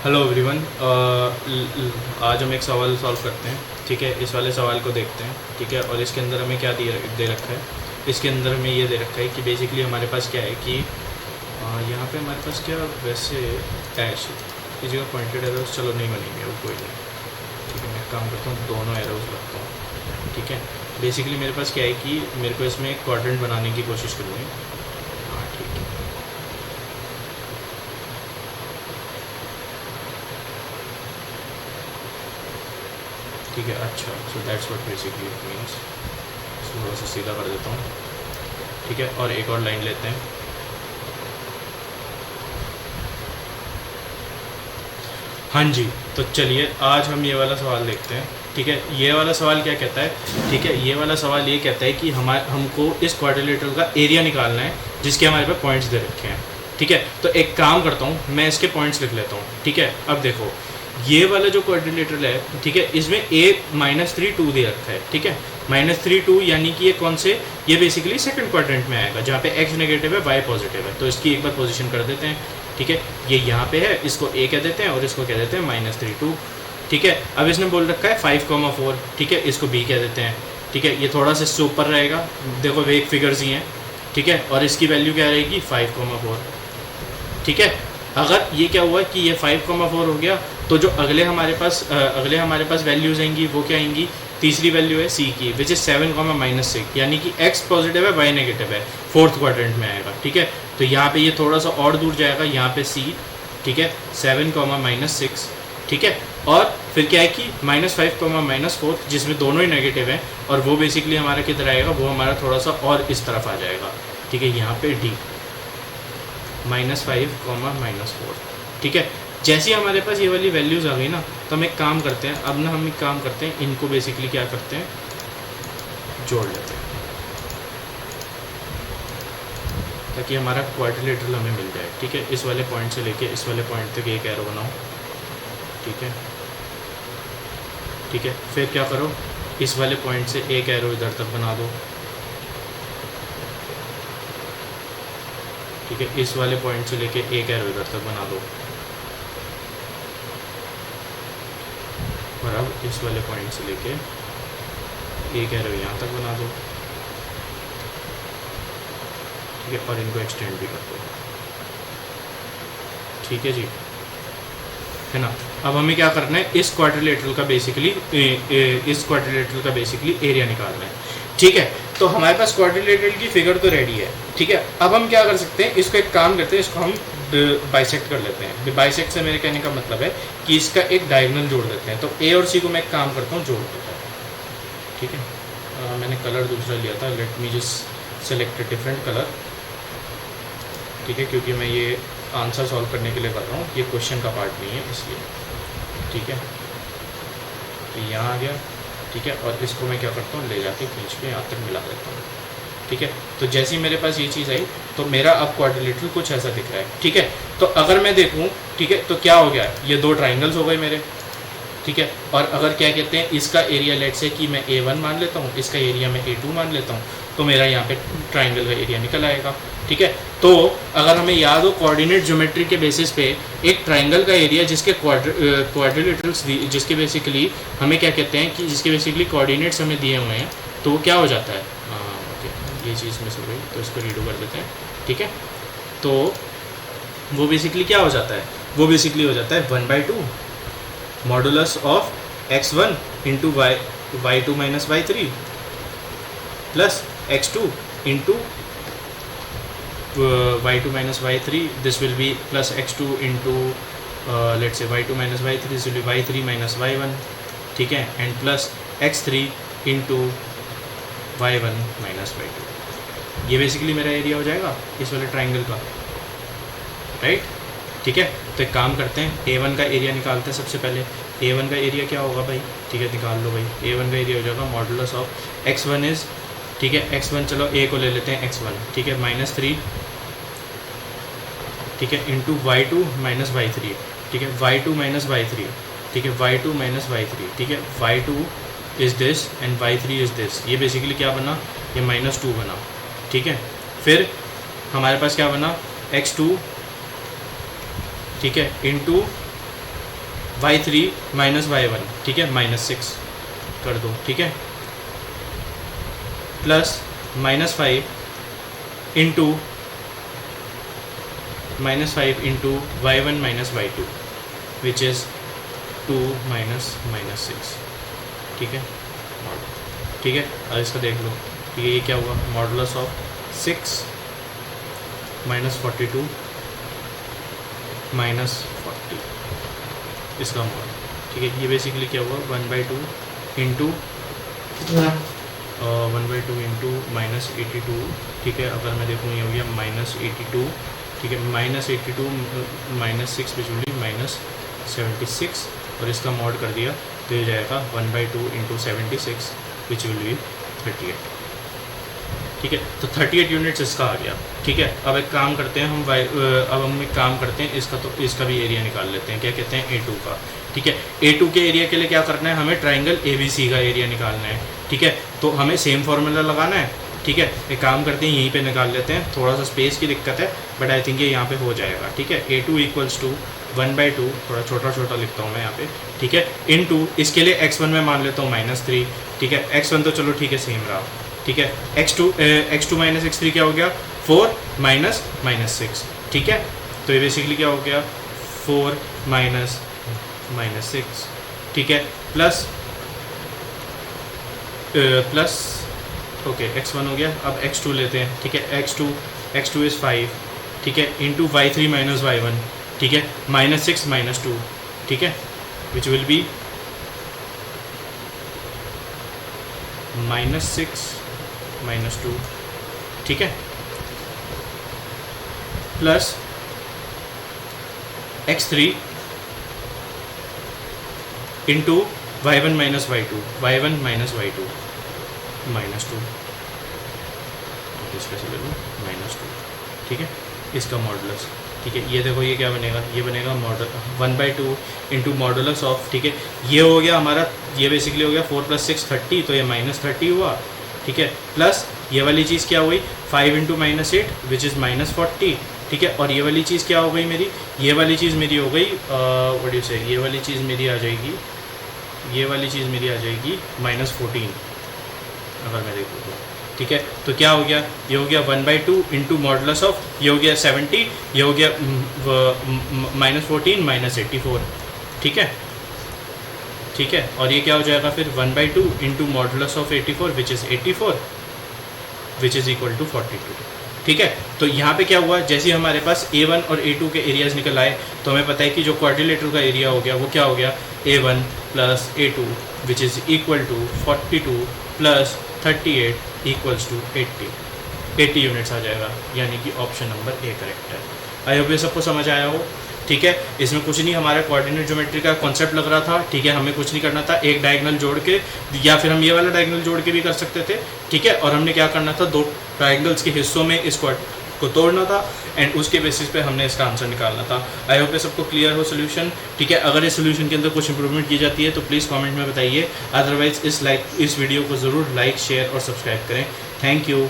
Hello everyone. आज हम एक सवाल सॉल्व करते हैं। ठीक है, इस वाले सवाल को देखते हैं। ठीक है, और इसके अंदर हमें क्या दे रखा है। इसके अंदर हमें ये दे रखा है कि बेसिकली हमारे पास क्या है कि यहाँ पे हमारे पास क्या वैसे डैश इस जगह पॉइंटेड एरोज चलो नहीं बनेंगे, वो कोई नहीं। ठीक है, मैं एक काम करता हूँ, दोनों एरोज लगता हूँ। ठीक है, बेसिकली मेरे पास क्या है कि मेरे को इसमें एक क्वाड्रेंट बनाने की कोशिश करूँगी। हाँ ठीक है, ठीक है। अच्छा, so that's what basically it means. थोड़ा सा सीधा कर देता हूँ। ठीक है, और एक और लाइन लेते हैं। हाँ जी, तो चलिए आज हम ये वाला सवाल देखते हैं। ठीक है, ये वाला सवाल क्या कहता है। ठीक है, ये वाला सवाल ये कहता है कि हमको इस क्वाड्रिलेटरल का एरिया निकालना है जिसके हमारे पास पॉइंट्स दे रखे हैं। ठीक है, तो एक काम करता हूँ, मैं इसके पॉइंट्स लिख लेता हूँ। ठीक है, अब देखो ये वाला जो क्वाड्रिलेटरल है, ठीक है, इसमें a-3 2 दे रखा है। ठीक है, -3 2 यानी कि ये कौन से, ये बेसिकली सेकंड क्वाड्रेंट में आएगा जहाँ पे x नेगेटिव है y पॉजिटिव है। तो इसकी एक बार पोजीशन कर देते हैं। ठीक है, ये यहाँ पे है, इसको a कह देते हैं और इसको कह देते हैं -3 2। ठीक है, अब इसने बोल रखा है 5,4। ठीक है, इसको b कह देते हैं। ठीक है, ये थोड़ा सा इससे ऊपर रहेगा, देखो वेग फिगर्स ही हैं। ठीक है, और इसकी वैल्यू क्या रहेगी 5,4। ठीक है, अगर ये क्या हुआ कि ये 5,4 हो गया, तो जो अगले हमारे पास वैल्यूज आएंगी वो क्या आएंगी। तीसरी वैल्यू है सी की, विच इज 7,-6, यानी कि x पॉजिटिव है y नेगेटिव है, फोर्थ क्वाड्रेंट में आएगा। ठीक है, तो यहाँ पे ये थोड़ा सा और दूर जाएगा, यहाँ पे c। ठीक है, 7,-6। ठीक है, और फिर क्या है कि -5,-4 जिसमें दोनों ही नेगेटिव हैं, और वो बेसिकली हमारा किधर आएगा, वो हमारा थोड़ा सा और इस तरफ आ जाएगा। ठीक है, यहाँ पे d -5,-4। ठीक है, जैसे ही हमारे पास ये वाली वैल्यूज़ आ गई ना, तो हम एक काम करते हैं, अब ना हम एक काम करते हैं, इनको बेसिकली क्या करते हैं, जोड़ लेते हैं ताकि हमारा क्वाड्रिलेटरल हमें मिल जाए। ठीक है, इस वाले पॉइंट से लेके इस वाले पॉइंट तक एक एरो बनाओ। ठीक है, ठीक है, फिर क्या करो, इस वाले पॉइंट से एक एरो इधर तक बना दो। ठीक है, इस वाले पॉइंट से लेके एक एरो इधर तक बना दो, और अब इस वाले पॉइंट से लेके एक एरो यहाँ तक बना दो। ठीक है, और इनको एक्सटेंड भी कर दो। ठीक है जी, है ना। अब हमें क्या करना है, इस क्वाड्रिलेटरल का बेसिकली एरिया निकालना है। ठीक है, तो हमारे पास क्वाड्रिलेटरल की फिगर तो रेडी है। ठीक है, अब हम क्या कर सकते हैं, इसको एक काम करते हैं, इसको हम बाइसेक्ट कर लेते हैं। बाइसेक्ट से मेरे कहने का मतलब है कि इसका एक डायगोनल जोड़ देते हैं। तो ए और सी को मैं एक काम करता हूँ, जोड़ देता हूँ। ठीक है, मैंने कलर दूसरा लिया था, let me just select a different colour. ठीक है, क्योंकि मैं ये आंसर सॉल्व करने के लिए कर रहा हूँ, ये क्वेश्चन का पार्ट नहीं है इसलिए। ठीक है, तो यहाँ आ गया। ठीक है, और इसको मैं क्या करता हूँ, ले जाके खींच के यहाँ तक मिला देता हूँ। ठीक है, तो जैसे ही मेरे पास ये चीज़ आई, तो मेरा अब क्वाड्रिलेटरल कुछ ऐसा दिख रहा है। ठीक है, तो अगर मैं देखूँ, ठीक है, तो क्या हो गया, ये दो ट्राइंगल्स हो गए मेरे। ठीक है, और अगर क्या कहते हैं, इसका एरिया लेट से कि मैं A1 मान लेता हूँ, इसका एरिया मैं A2 मान लेता हूँ, तो मेरा यहाँ पे ट्राइंगल का एरिया निकल आएगा। ठीक है, तो अगर हमें याद हो, कोऑर्डिनेट ज्योमेट्री के बेसिस पे एक ट्राइंगल का एरिया जिसके क्वाड्रिलेटरल्स जिसके बेसिकली हमें क्या कहते हैं कि जिसके बेसिकली कोऑर्डिनेट्स हमें दिए हुए हैं, तो वो क्या हो जाता है। ओके, ये चीज़ मिस हो गई, तो इसको रीडो कर देते हैं। ठीक है, तो वो बेसिकली क्या हो जाता है, वो बेसिकली हो जाता है 1/2 modulus of x1 into y2 minus y3 plus x2 into y2 minus y3, this will be plus x2 into let's say y2 minus y3, this will be y3 minus y1. ठीक है, and plus x3 into y1 minus y2. ये basically मेरा area हो जाएगा इस वाले triangle का, right. ठीक है, तो एक काम करते हैं, A1 का एरिया निकालते हैं सबसे पहले। A1 का एरिया क्या होगा भाई, ठीक है, निकाल लो भाई। A1 का एरिया हो जाएगा मॉडुलस ऑफ x1 इज, ठीक है, x1 चलो a को ले लेते हैं x1, ठीक है, -3, ठीक है, इंटू y2 माइनस y3, ठीक है, y2 माइनस y3, ठीक है, y2 माइनस y3, ठीक है, y2 is this and y3 is this. ये बेसिकली क्या बना, ये -2 बना। ठीक है, फिर हमारे पास क्या बना, x2, ठीक है, इंटू y3 माइनस y1, ठीक है, -6 कर दो, ठीक है, plus -5 into y1 minus y2 which is 2 minus -6, ठीक है, ठीक है। अब इसका देख लो, ठीक है, ये क्या हुआ, मॉडुलस ऑफ 6 माइनस 42 माइनस 40 इसका मॉड, ठीक है। ये बेसिकली क्या हुआ 1/2 इंटू -82, ठीक है। अगर मैं देखूँ ये हो गया -82, ठीक है, -82 -6 बिचुली -76, और इसका मॉड कर दिया तो ये जाएगा 1/2 इंटू 76 विच विल बी 38, ठीक है। तो 38 यूनिट्स इसका आ गया, ठीक है। अब एक काम करते हैं हम एक काम करते हैं इसका, तो इसका भी एरिया निकाल लेते हैं, क्या कहते हैं A2 का, ठीक है। A2 के एरिया के लिए क्या करना है, हमें ट्राइंगल ABC का एरिया निकालना है, ठीक है। तो हमें सेम फार्मूला लगाना है, ठीक है। एक काम करते हैं यहीं पे निकाल लेते हैं, थोड़ा सा स्पेस की दिक्कत है बट आई थिंक ये यहाँ पे हो जाएगा, ठीक है। A2 इक्वल्स टू 1/2, थोड़ा छोटा छोटा लिखता हूँ मैं यहाँ पे, ठीक है, इनटू इसके लिए x1 में मान लेता हूँ -3, ठीक है। x1 तो चलो ठीक है सेम रहा, ठीक है। x2 माइनस x3 क्या हो गया 4 माइनस -6, ठीक है। तो ये बेसिकली क्या हो गया 4 माइनस -6, ठीक है, प्लस ओके x1 हो गया। अब x2 लेते हैं, ठीक है, x2 इज़ 5, ठीक है, इंटू y3 माइनस y1, ठीक है, -6 -2, ठीक है, विच विल बी -6 -2, ठीक है, plus x3 into y1 minus y2 -2, इसका ले लो -2, ठीक है, इसका मॉडुलस, ठीक है। ये देखो ये क्या बनेगा, ये बनेगा मॉडल 1/2 इंटू मॉडुलस ऑफ, ठीक है। ये हो गया हमारा, ये बेसिकली हो गया 4 + 6 30, तो ये -30 हुआ, ठीक है, प्लस ये वाली चीज़ क्या हुई 5 इंटू -8 विच इज़ -40, ठीक है। और ये वाली चीज़ क्या हो गई मेरी, ये वाली चीज़ मेरी हो गई व्हाट यू से, ये वाली चीज़ मेरी आ जाएगी, ये वाली चीज़ मेरी आ जाएगी -14 अगर मैं देखूँ तो, ठीक है। तो क्या हो गया, ये हो गया 1/2 इंटू मॉडुलस ऑफ, ये हो गया 70, ये हो गया -14 -84, ठीक है, ठीक है। और ये क्या हो जाएगा फिर 1/2 into modulus of 84 which is 84 which is equal to 42, ठीक है। तो यहाँ पे क्या हुआ, जैसे हमारे पास A1 और A2 के एरियाज़ निकल आए तो हमें पता है कि जो क्वाड्रिलेटरल का एरिया हो गया वो क्या हो गया A1 plus A2 which is equal to 42 plus 38 equals to 80 units आ जाएगा, यानी कि ऑप्शन नंबर ए करेक्ट है। आई होप ये सबको समझ आया हो, ठीक है। इसमें कुछ नहीं, हमारा कोऑर्डिनेट ज्योमेट्री का कॉन्सेप्ट लग रहा था, ठीक है। हमें कुछ नहीं करना था, एक डायगोनल जोड़ के, या फिर हम ये वाला डायगोनल जोड़ के भी कर सकते थे, ठीक है। और हमने क्या करना था, 2 ट्राइंगल्स के हिस्सों में इस क्वाड को तोड़ना था एंड उसके बेसिस पे हमने इसका आंसर निकालना था। आई होप ये सबको क्लियर हो सोल्यूशन, ठीक है। अगर इस सोल्यूशन के अंदर कुछ इंप्रूवमेंट की जाती है तो प्लीज़ कमेंट में बताइए, अदरवाइज इस वीडियो को ज़रूर लाइक शेयर और सब्सक्राइब करें। Thank you.